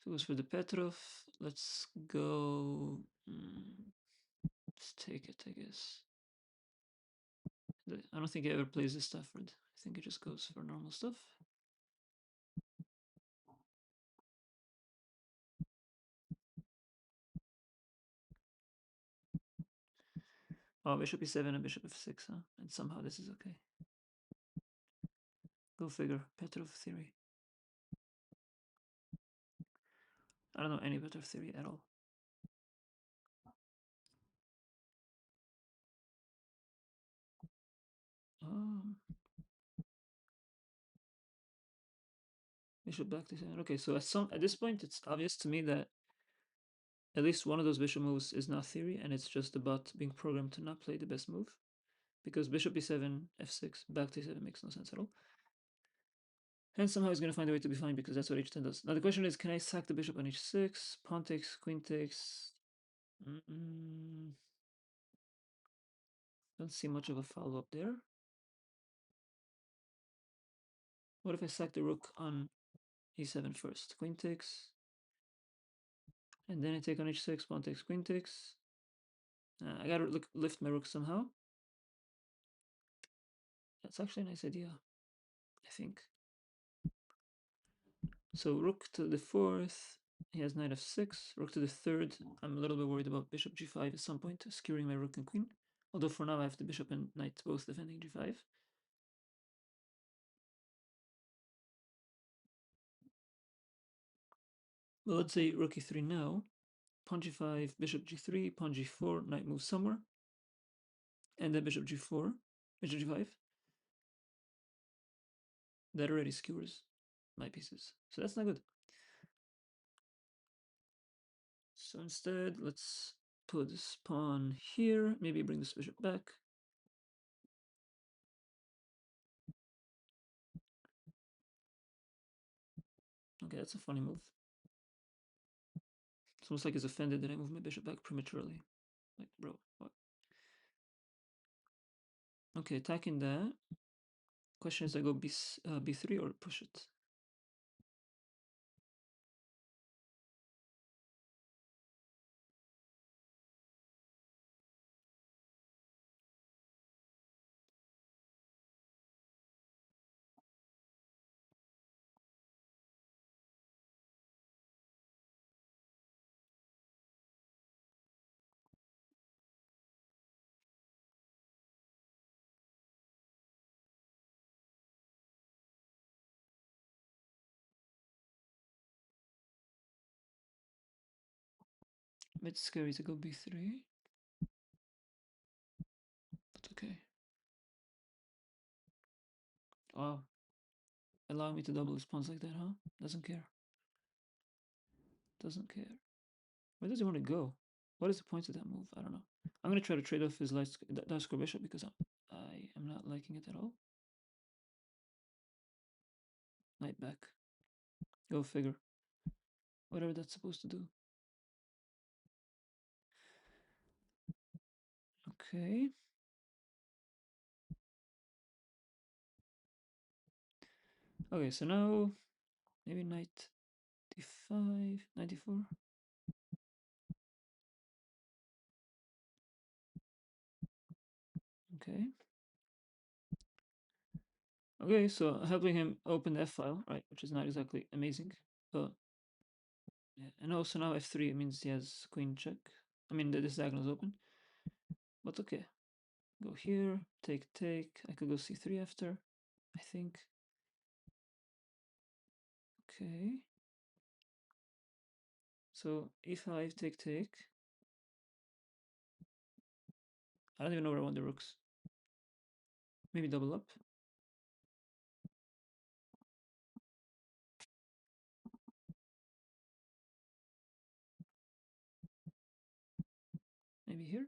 If it was for the Petrov, let's go. Let's take it, I guess. I don't think he ever plays the Stafford. I think he just goes for normal stuff. Oh, bishop e7 and bishop f6, huh? And somehow this is okay. Go figure. Petrov theory. I don't know any Petrov theory at all. Um, Bishop back to 7. Okay, so at this point, it's obvious to me that at least one of those bishop moves is not theory, and it's just about being programmed to not play the best move. Because bishop e7, f6, back to e7 makes no sense at all. And somehow he's going to find a way to be fine because that's what h10 does. Now the question is, can I sack the bishop on h6? Pawn takes, queen takes. Don't see much of a follow-up there. What if I sack the rook on e7 first? Queen takes. And then I take on h6, pawn takes, queen takes. I gotta lift my rook somehow. That's actually a nice idea, I think. So rook to the fourth. He has knight f6. Rook to the third. I'm a little bit worried about bishop g5 at some point, skewering my rook and queen. Although for now I have the bishop and knight both defending g5. Well, let's say rook e3 now. Pawn g5, bishop g3, pawn g4, knight moves somewhere. And then bishop g4, bishop g5. That already skewers my pieces. So that's not good. So instead, let's put this pawn here. Maybe bring this bishop back. Okay, that's a funny move. It's almost like he's offended that I moved my bishop back prematurely. Like, bro, what? Okay, attacking that. Question is, I go b3 or push it? A bit scary to go b3. But okay. Wow. Allowing me to double his pawns like that, huh? Doesn't care. Doesn't care. Where does he want to go? What is the point of that move? I don't know. I'm going to try to trade off his dark square bishop because I am not liking it at all. Knight back. Go figure. Whatever that's supposed to do. Okay. Okay, so now maybe knight d5, knight d4. Okay. Okay, so helping him open the f file, right, which is not exactly amazing. But yeah, and also now f3 means he has queen check. I mean, this diagonal is open. But okay. Go here, take, take. I could go c3 after, I think. Okay. So e5, take, take. I don't even know where I want the rooks. Maybe double up. Maybe here.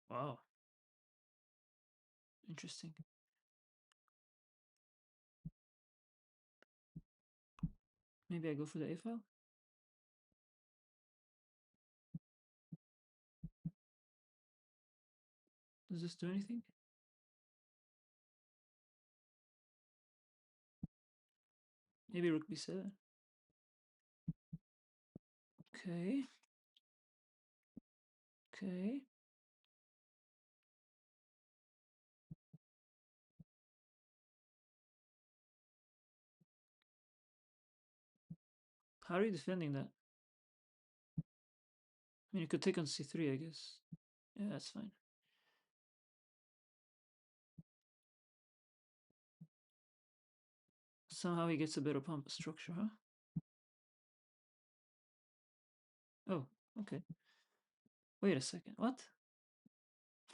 Wow. Interesting. Maybe I go for the a file. Does this do anything? Maybe rook b7. Okay. Okay. How are you defending that? I mean, you could take on c3, I guess. Yeah, that's fine. Somehow he gets a better pawn structure, huh? Oh, okay. Wait a second. What?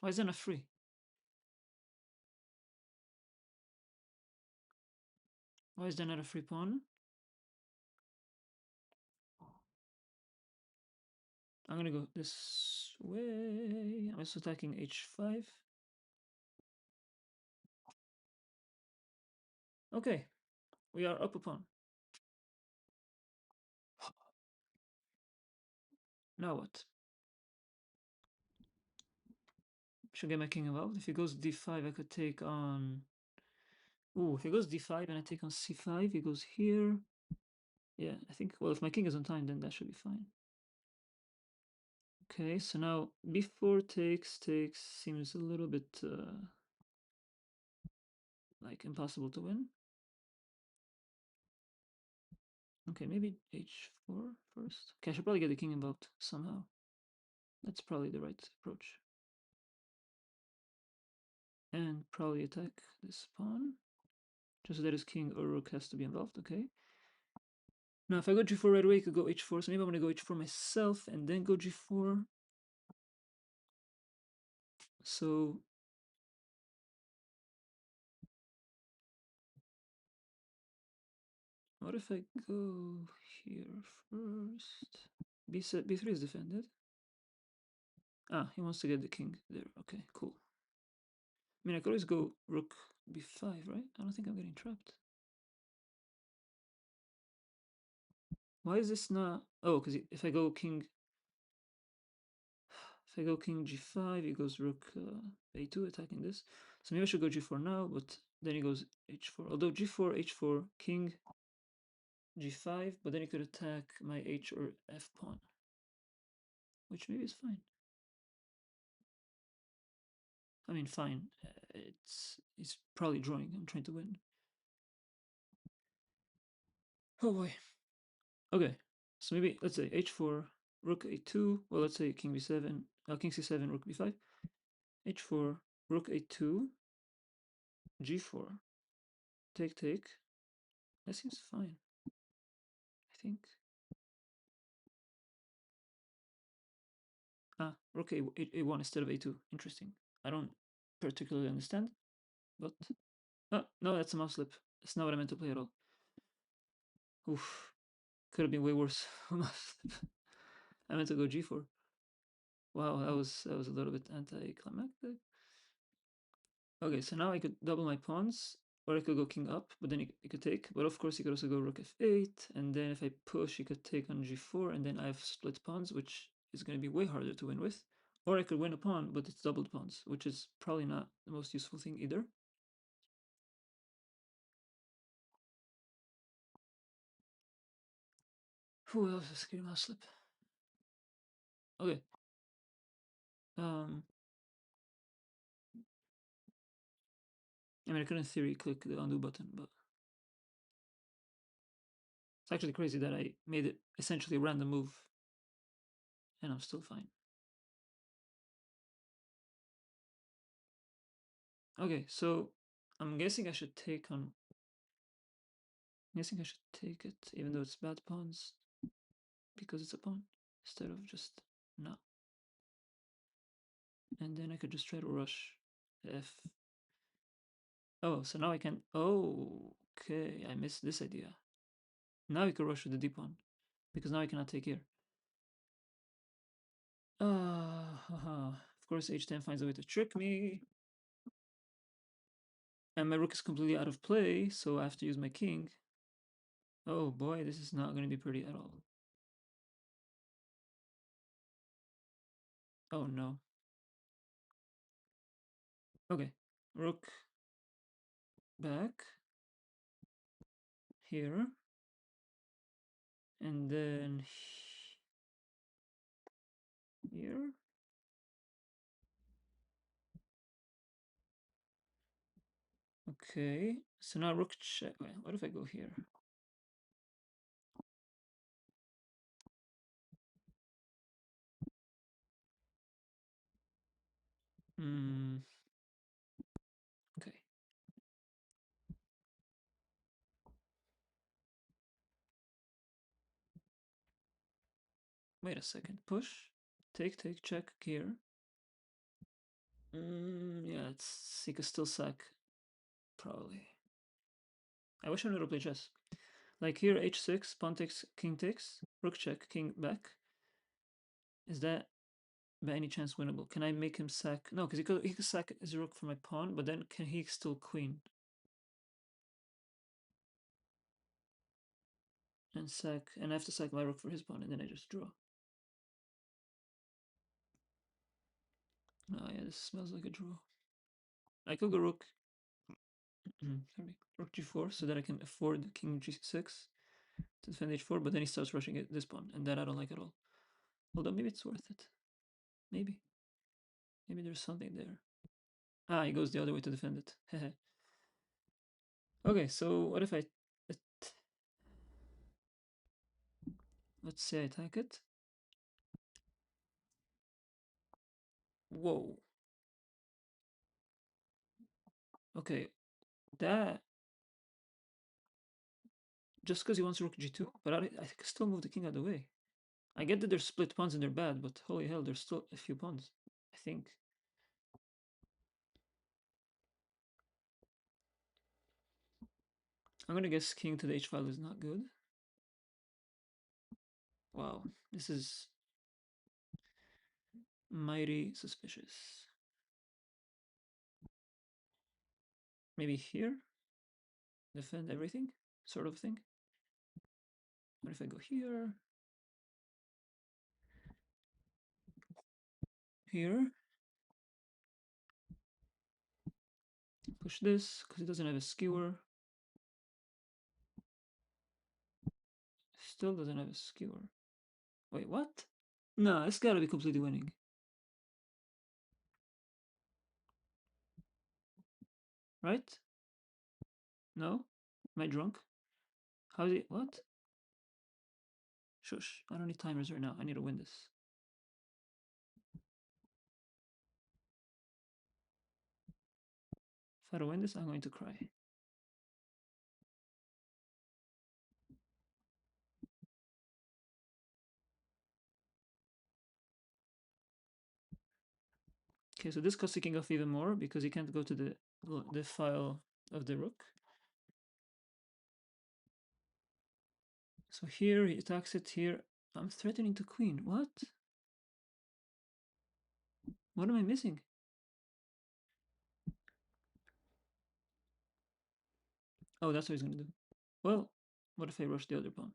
Why is that not free? Why is there not a free pawn? I'm gonna go this way. I'm also attacking h5. Okay, we are up a pawn. Now what? Should get my king involved. If he goes d5, I could take on... Ooh, if he goes d5 and I take on c5, he goes here. Yeah, I think, well, if my king is on time, then that should be fine. Okay, so now b4 takes seems a little bit like impossible to win. Okay, maybe h4 first. Okay, I should probably get the king involved somehow. That's probably the right approach. And probably attack this pawn. Just so that his king or rook has to be involved, okay? Now if I go g4 right away, I could go h4, so maybe I'm gonna go h4 myself and then go g4. So what if I go here first? b3 is defended. Ah, he wants to get the king there. Okay, cool. I mean, I could always go rook b5, right? I don't think I'm getting trapped. Why is this not... Oh, because if I go king... If I go king g5, he goes rook a2, attacking this. So maybe I should go g4 now, but then he goes h4. Although g4, h4, king g5, but then he could attack my h or f pawn, which maybe is fine. I mean, fine. It's probably drawing. I'm trying to win. Oh boy. Okay. So maybe let's say h4, rook a2. Well, let's say king b7, king c7, rook b5, h4, rook a2, g4, take. That seems fine. I think. Ah, rook a1 instead of a2. Interesting. I don't particularly understand, but no, that's a mouse slip. It's not what I meant to play at all. Oof, could have been way worse. I meant to go g4. Wow, that was a little bit anticlimactic. Okay, so now I could double my pawns, or I could go king up, but then he could take. But of course, he could also go rook f8, and then if I push, he could take on g4, and then I have split pawns, which is going to be way harder to win with. Or I could win a pawn, but it's doubled pawns, which is probably not the most useful thing either. Who else is scared mouse slip? Okay. I mean, I could in theory click the undo button, but it's actually crazy that I made it essentially a random move, and I'm still fine. Okay, so I'm guessing I should take on... I'm guessing I should take it, even though it's bad pawns, because it's a pawn, instead of just no. And then I could just try to rush f. Oh, so now I can... Oh, okay, I missed this idea. Now we can rush with the d pawn, because now I cannot take here. Of course, h10 finds a way to trick me. And my rook is completely out of play, so I have to use my king. Oh boy, this is not going to be pretty at all. Oh no. Okay, rook back here, and then here. Okay, so now rook check. Wait, what if I go here? Hmm. Okay. Wait a second. Push. Take, check, here. Yeah, it's he could still sack, probably. I wish I knew how to play chess. Like here, h6, pawn takes, king takes, rook check, king back. Is that by any chance winnable? Can I make him sack? No, because he could sack his rook for my pawn, but then can he still queen and sack? And I have to sack my rook for his pawn, and then I just draw. Oh yeah, this smells like a draw. I could go rook. Sorry, rook g4, so that I can afford king g6 to defend h4. But then he starts rushing at this pawn, and that I don't like at all. Although maybe it's worth it. Maybe. Maybe there's something there. Ah, he goes the other way to defend it. Okay, so what if I... Let's say I attack it. Whoa. Okay, that... Just because he wants rook g2, but I can still move the king out of the way. I get that they're split pawns and they're bad, but holy hell, there's still a few pawns, I think. I'm gonna guess king to the h file is not good. Wow, this is mighty suspicious. Maybe here? Defend everything? Sort of thing? What if I go here? Here? Push this, because it doesn't have a skewer. Still doesn't have a skewer. Wait, what? No, it's gotta be completely winning. Right? No? Am I drunk? How did it... What? Shush. I don't need timers right now. I need to win this. If I don't win this, I'm going to cry. Okay, so this costs the king off even more because he can't go to the file of the rook. So here he attacks it here. I'm threatening to queen. What? What am I missing? Oh, that's what he's gonna do. Well, what if I rush the other pawn?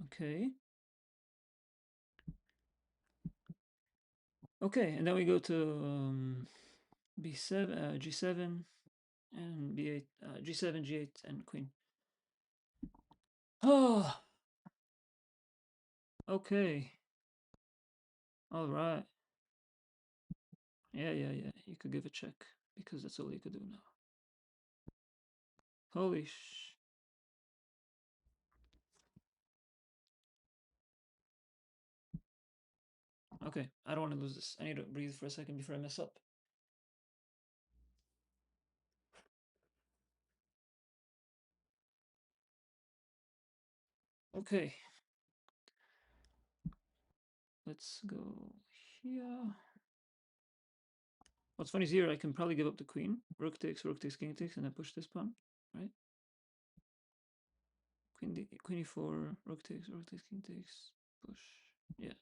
Okay. Okay, and then we go to b7, g7, and b8, g7, g8, and queen. Oh, okay. All right. Yeah. You could give a check because that's all you could do now. Holy sh... Okay, I don't want to lose this. I need to breathe for a second before I mess up. Okay. Let's go here. What's funny is here I can probably give up the queen. Rook takes, king takes, and then push this pawn, right? Queen e4, rook takes, king takes, push. Yeah.